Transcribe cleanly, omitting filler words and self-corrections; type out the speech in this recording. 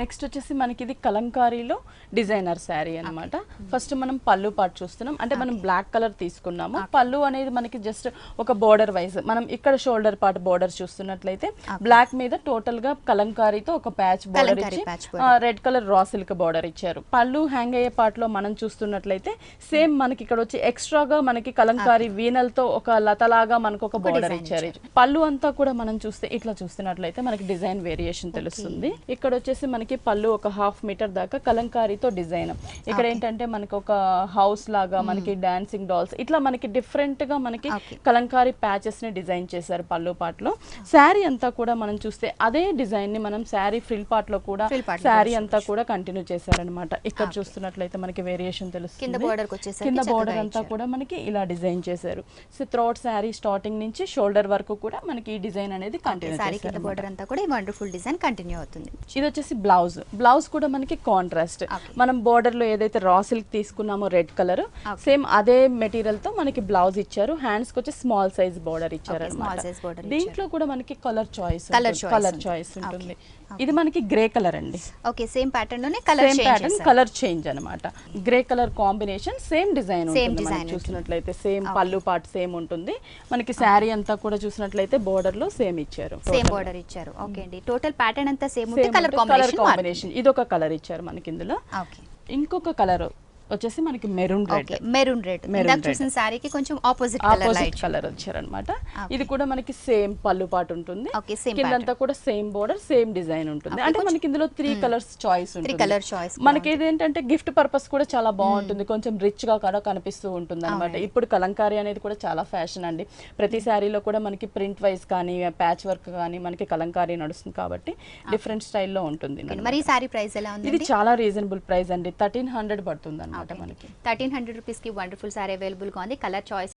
Next వచ్చేసి మనకి ఇది కలంకారీలో డిజైనర్ శారీ అన్నమాట. ఫస్ట్ మనం పళ్ళు పార్ట్ చూస్తున్నాం. అంటే మనం బ్లాక్ కలర్ తీసుకున్నాము. పళ్ళు అనేది మనకి జస్ట్ ఒక బోర్డర్ వైజ్ మనం ఇక్కడ షోల్డర్ పార్ట్ బోర్డర్ చూస్తున్నట్లయితే బ్లాక్ మీద టోటల్ గా కలంకారీతో ఒక ప్యాచ్ బోర్డర్ ఇచ్చి red colour raw silk border ఇచ్చారు. పళ్ళు హ్యాంగ్ అయ్యే పార్ట్ లో మనం చూస్తున్నట్లయితే సేమ్ మనకి ఇక్కడ వచ్చి ఎక్స్ట్రాగా మనకి కలంకారీ వీనల్తో ఒక లతలాగా మనకు ఒక బోర్డర్ ఇచ్చారు. పళ్ళు అంతా కూడా మనం చూస్తే ఇట్లా చూస్తున్నట్లయితే మనకి డిజైన్ వేరియేషన్ తెలుస్తుంది. ఇక్కడ వచ్చేసి మనకి పళ్ళు ఒక 1/2 మీటర్ దాకా కలంకారీతో డిజైన్. ఇక్కడ ఏంటంటే మనకి ఒక హౌస్ లాగా మనకి డాన్సింగ్ డాల్స్ ఇట్లా మనకి డిఫరెంట్ గా మనకి కలంకారీ ప్యాచెస్ ని డిజైన్ చేశారు పళ్ళు పార్ట్ లో. శారీ అంతా కూడా మనం చూస్తే అదే డిజైన్ ని మనం శారీ ఫ్రిల్ పార్ట్ లో కూడా శారీ అంతా కూడా కంటిన్యూ చేశారనమాట. ఇక్కడ చూస్తున్నట్లయితే మనకి వేరియేషన్ తెలుస్తుంది. కింద బోర్డర్ అంతా కూడా మనకి ఇలా డిజైన్ చేశారు. సో త్రోట్ శారీ స్టార్టింగ్ నుంచి షోల్డర్ వరకు కూడా మనకి ఈ డిజైన్ అనేది కంటిన్యూ చేశారు. బోర్డర్ అంతా కూడా ఈ వండర్ఫుల్ డిజైన్ కంటిన్యూ అవుతుంది. ఇది వచ్చేసి బ్లౌజ్ కూడా మనకి కాంట్రాస్ట్. మనం బోర్డర్ లో ఏదైతే రా సిల్క్ తీసుకున్నామో రెడ్ కలర్ సేమ్ అదే మెటీరియల్ తో మనకి బ్లౌజ్ ఇచ్చారు. హ్యాండ్స్ కి వచ్చి స్మాల్ సైజ్ బోర్డర్ ఇచ్చారు. దీంట్లో కూడా మనకి కలర్ చాయిస్ ఉంటుంది. ఇది మనకి గ్రే కలర్ అండి. ఓకే, సేమ్ ప్యాటర్న్ లోనే కలర్ చేంజ్ అన్నమాట. Grey colour combination same design ఉంటుంది. మనం చూసినట్లయితే సేమ్ పళ్ళు పార్ట్ సేమ్ ఉంటుంది. మనకి శారీ అంతా కూడా చూసినట్లయితే బోర్డర్ లో సేమ్ ఇచ్చారు. ఓకే అండి, టోటల్ ప్యాటర్న్ అంతా సేమ్ ఉంటుంది. కలర్ కాంబినేషన్ ఇది ఒక కలర్ ఇచ్చారు మనకి ఇందులో. ఇంకొక కలర్ వచ్చేసి మనకి మెరూన్ రెడ్ చూసిన సారీకి కొంచెం ఆపోజిట్ కలర్ వచ్చారనమాట. ఇది కూడా మనకి సేమ్ పళ్ళు పాటు ఉంటుంది. కిందంతా కూడా సేమ్ బోర్డర్ సేమ్ డిజైన్ ఉంటుంది. అంటే మనకి ఇందులో 3 కలర్స్ చాయిస్ ఉంటుంది. మనకి ఏంటంటే గిఫ్ట్ పర్పస్ కూడా చాలా బాగుంటుంది. కొంచెం రిచ్ గా కూడా కనిపిస్తూ ఉంటుంది అనమాట. ఇప్పుడు కలంకారీ అనేది కూడా చాలా ఫ్యాషన్ అండి. ప్రతి శారీలో కూడా మనకి ప్రింట్ వైజ్ కానీ ప్యాచ్ వర్క్ కానీ మనకి కలంకారీ నడుస్తుంది కాబట్టి డిఫరెంట్ స్టైల్లో ఉంటుంది. మరి ఈ సారీ ప్రైస్ ఎలా ఉంది? ఇది చాలా రీజనబుల్ ప్రైస్ అండి. 1300 పడుతుంది అనమాట. మనకి 1300 రూపీస్ కి వండర్ఫుల్ సారీ అవైలబుల్ గా ఉంది. Colour choice